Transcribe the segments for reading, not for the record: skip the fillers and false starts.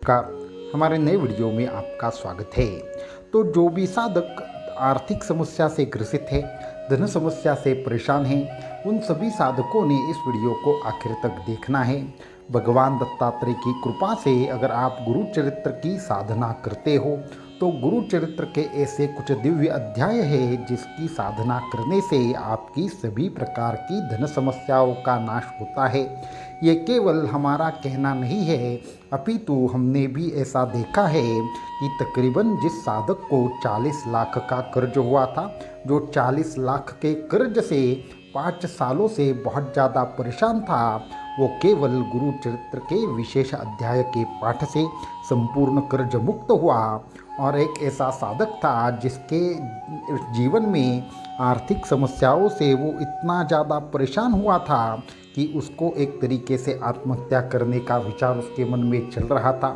का हमारे नए वीडियो में आपका स्वागत है। तो जो भी साधक आर्थिक समस्या से ग्रसित है, धन समस्या से परेशान हैं, उन सभी साधकों ने इस वीडियो को आखिर तक देखना है। भगवान दत्तात्रेय की कृपा से अगर आप गुरु चरित्र की साधना करते हो तो गुरु चरित्र के ऐसे कुछ दिव्य अध्याय है जिसकी साधना करने से आपकी सभी प्रकार की धन समस्याओं का नाश होता है। ये केवल हमारा कहना नहीं है, अपितु हमने भी ऐसा देखा है कि तकरीबन जिस साधक को 40 लाख का कर्ज हुआ था, जो 40 लाख के कर्ज से 5 सालों से बहुत ज़्यादा परेशान था, वो केवल गुरु चरित्र के विशेष अध्याय के पाठ से संपूर्ण कर्ज मुक्त हुआ। और एक ऐसा साधक था जिसके जीवन में आर्थिक समस्याओं से वो इतना ज़्यादा परेशान हुआ था कि उसको एक तरीके से आत्महत्या करने का विचार उसके मन में चल रहा था।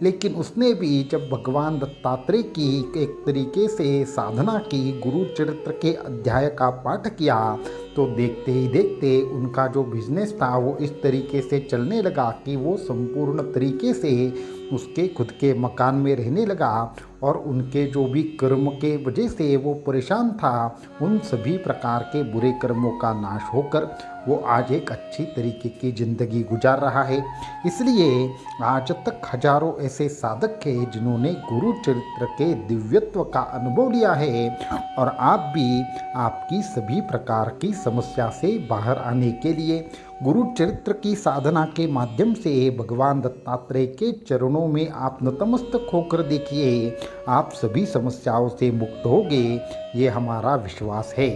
लेकिन उसने भी जब भगवान दत्तात्रेय की एक तरीके से साधना की, गुरु चरित्र के अध्याय का पाठ किया, तो देखते ही देखते उनका जो बिजनेस था वो इस तरीके से चलने लगा कि वो संपूर्ण तरीके से उसके खुद के मकान में रहने लगा। और उनके जो भी कर्म के वजह से वो परेशान था, उन सभी प्रकार के बुरे कर्मों का नाश होकर वो आज एक अच्छी तरीके की ज़िंदगी गुजार रहा है। इसलिए आज तक हजारों ऐसे साधक हैं जिन्होंने गुरु चरित्र के दिव्यत्व का अनुभव लिया है। और आप भी आपकी सभी प्रकार की समस्या से बाहर आने के लिए गुरु चरित्र की साधना के माध्यम से भगवान दत्तात्रेय के चरणों में आप नतमस्तक होकर देखिए, आप सभी समस्याओं से मुक्त होंगे, ये हमारा विश्वास है।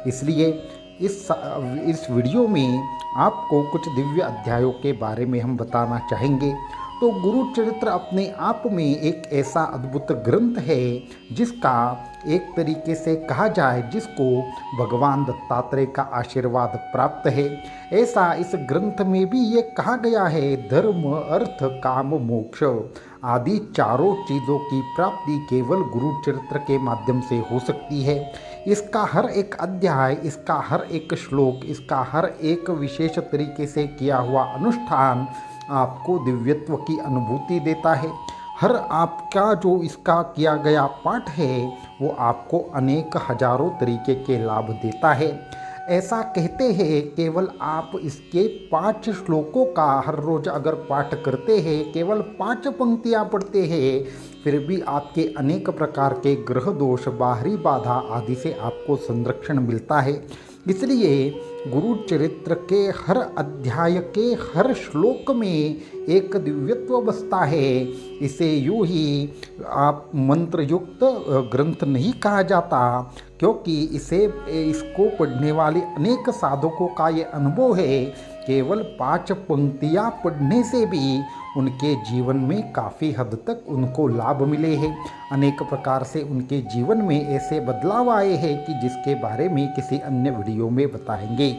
इसलिए इस वीडियो में आपको कुछ दिव्य अध्यायों के बारे में हम बताना चाहेंगे। तो गुरु चरित्र अपने आप में एक ऐसा अद्भुत ग्रंथ है जिसका एक तरीके से कहा जाए जिसको भगवान दत्तात्रेय का आशीर्वाद प्राप्त है। ऐसा इस ग्रंथ में भी ये कहा गया है, धर्म अर्थ काम मोक्ष आदि चारों चीज़ों की प्राप्ति केवल गुरु चरित्र के माध्यम से हो सकती है। इसका हर एक अध्याय, इसका हर एक श्लोक, इसका हर एक विशेष तरीके से किया हुआ अनुष्ठान आपको दिव्यत्व की अनुभूति देता है। हर आपका जो इसका किया गया पाठ है वो आपको अनेक हजारों तरीके के लाभ देता है। ऐसा कहते हैं केवल आप इसके 5 श्लोकों का हर रोज अगर पाठ करते हैं, केवल 5 पंक्तियाँ पढ़ते हैं, फिर भी आपके अनेक प्रकार के ग्रह दोष, बाहरी बाधा आदि से आपको संरक्षण मिलता है। इसलिए गुरु चरित्र के हर अध्याय के हर श्लोक में एक दिव्यत्व बसता है। इसे यूं ही आप मंत्र युक्त ग्रंथ नहीं कहा जाता, क्योंकि इसको पढ़ने वाले अनेक साधकों का ये अनुभव है, केवल 5 पंक्तियाँ पढ़ने से भी उनके जीवन में काफ़ी हद तक उनको लाभ मिले हैं। अनेक प्रकार से उनके जीवन में ऐसे बदलाव आए हैं कि जिसके बारे में किसी अन्य वीडियो में बताएंगे।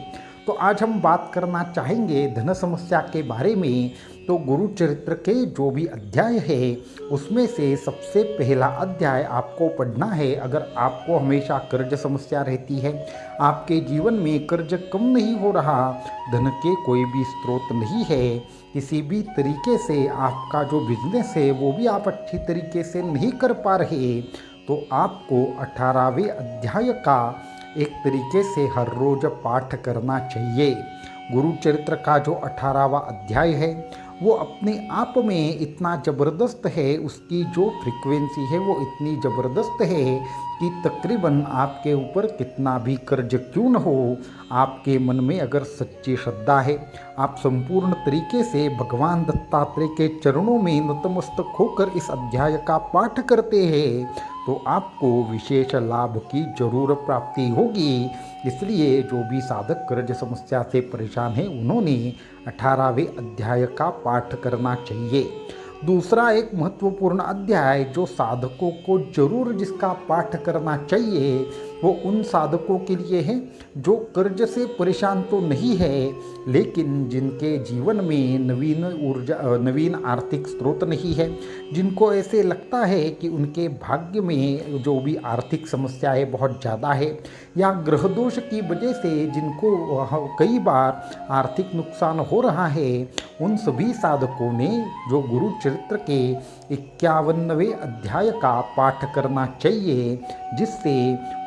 तो आज हम बात करना चाहेंगे धन समस्या के बारे में। तो गुरु चरित्र के जो भी अध्याय है उसमें से सबसे पहला अध्याय आपको पढ़ना है। अगर आपको हमेशा कर्ज समस्या रहती है, आपके जीवन में कर्ज कम नहीं हो रहा, धन के कोई भी स्रोत नहीं है, किसी भी तरीके से आपका जो बिजनेस है वो भी आप अच्छी तरीके से नहीं कर पा रहे, तो आपको 18वें अध्याय का एक तरीके से हर रोज पाठ करना चाहिए। गुरु चरित्र का जो 18वां अध्याय है वो अपने आप में इतना ज़बरदस्त है, उसकी जो फ्रीक्वेंसी है वो इतनी ज़बरदस्त है कि तकरीबन आपके ऊपर कितना भी कर्ज क्यों न हो, आपके मन में अगर सच्ची श्रद्धा है, आप संपूर्ण तरीके से भगवान दत्तात्रेय के चरणों में नतमस्तक होकर इस अध्याय का पाठ करते हैं, तो आपको विशेष लाभ की जरूर प्राप्ति होगी। इसलिए जो भी साधक कर्ज समस्या से परेशान हैं उन्होंने 18वें अध्याय का पाठ करना चाहिए। दूसरा एक महत्वपूर्ण अध्याय जो साधकों को जरूर जिसका पाठ करना चाहिए वो उन साधकों के लिए है जो कर्ज से परेशान तो नहीं है, लेकिन जिनके जीवन में नवीन आर्थिक स्रोत नहीं है, जिनको ऐसे लगता है कि उनके भाग्य में जो भी आर्थिक समस्याएं बहुत ज़्यादा है, या ग्रह दोष की वजह से जिनको कई बार आर्थिक नुकसान हो रहा है, उन सभी साधकों ने जो गुरु चरित्र के 51वें अध्याय का पाठ करना चाहिए, जिससे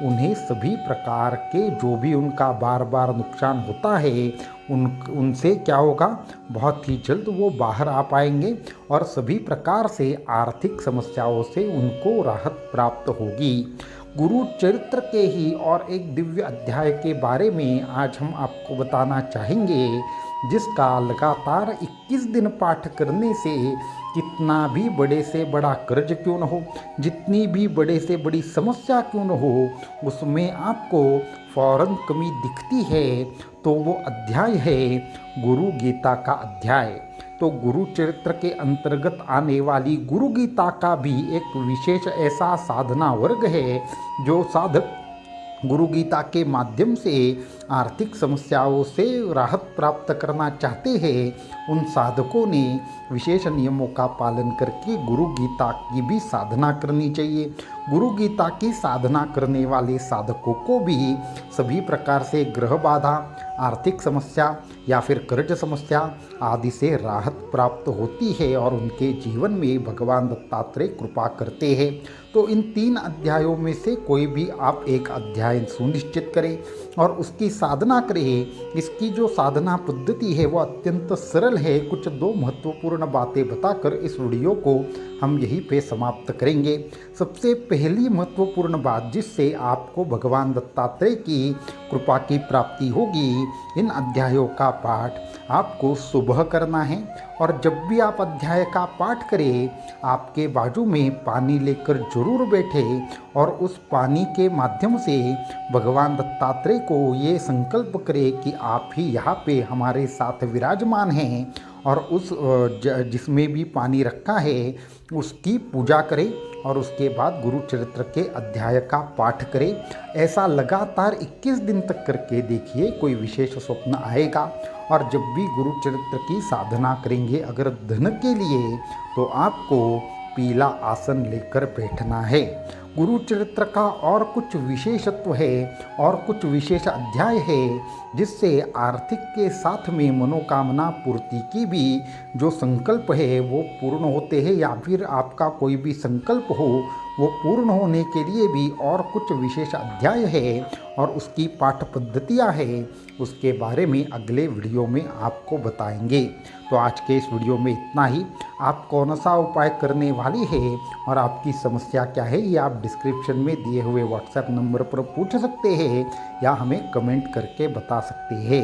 उन्हें सभी प्रकार के जो भी उनका बार बार नुकसान होता है उनसे क्या होगा, बहुत ही जल्द वो बाहर आ पाएंगे और सभी प्रकार से आर्थिक समस्याओं से उनको राहत प्राप्त होगी। गुरु चरित्र के ही और एक दिव्य अध्याय के बारे में आज हम आपको बताना चाहेंगे, जिसका लगातार 21 दिन पाठ करने से कितना भी बड़े से बड़ा कर्ज क्यों न हो, जितनी भी बड़े से बड़ी समस्या क्यों न हो, उसमें आपको फौरन कमी दिखती है, तो वो अध्याय है गुरु गीता का अध्याय। तो गुरु चरित्र के अंतर्गत आने वाली गुरु गीता का भी एक विशेष ऐसा साधना वर्ग है जो साधक गुरु गीता के माध्यम से आर्थिक समस्याओं से राहत प्राप्त करना चाहते हैं। उन साधकों ने विशेष नियमों का पालन करके गुरु गीता की भी साधना करनी चाहिए। गुरु गीता की साधना करने वाले साधकों को भी सभी प्रकार से ग्रह बाधा, आर्थिक समस्या या फिर कर्ज समस्या आदि से राहत प्राप्त होती है और उनके जीवन में भगवान दत्तात्रेय कृपा करते हैं। तो इन 3 अध्यायों में से कोई भी आप एक अध्याय सुनिश्चित करें और उसकी साधना करें। इसकी जो साधना पद्धति है वो अत्यंत सरल है। कुछ 2 महत्वपूर्ण बातें बताकर इस वीडियो को हम यहीं पे समाप्त करेंगे। सबसे पहली महत्वपूर्ण बात जिससे आपको भगवान दत्तात्रेय की कृपा की प्राप्ति होगी, इन अध्यायों का पाठ आपको सुबह करना है और जब भी आप अध्याय का पाठ करें, आपके बाजू में पानी लेकर जरूर बैठे और उस पानी के माध्यम से भगवान दत्तात्रेय को ये संकल्प करें कि आप ही यहाँ पे हमारे साथ विराजमान हैं और उस जिसमें भी पानी रखा है उसकी पूजा करें और उसके बाद गुरु चरित्र के अध्याय का पाठ करें। ऐसा लगातार 21 दिन तक करके देखिए, कोई विशेष स्वप्न आएगा। और जब भी गुरु चरित्र की साधना करेंगे अगर धन के लिए, तो आपको पीला आसन लेकर बैठना है। गुरु चरित्र का और कुछ विशेषत्व है और कुछ विशेष अध्याय है जिससे आर्थिक के साथ में मनोकामना पूर्ति की भी जो संकल्प है वो पूर्ण होते हैं, या फिर आपका कोई भी संकल्प हो वो पूर्ण होने के लिए भी और कुछ विशेष अध्याय है और उसकी पाठ पद्धतियाँ है, उसके बारे में अगले वीडियो में आपको बताएंगे। तो आज के इस वीडियो में इतना ही। आप कौन सा उपाय करने वाले हैं और आपकी समस्या क्या है, ये आप डिस्क्रिप्शन में दिए हुए व्हाट्सएप नंबर पर पूछ सकते हैं या हमें कमेंट करके बता सकते हैं।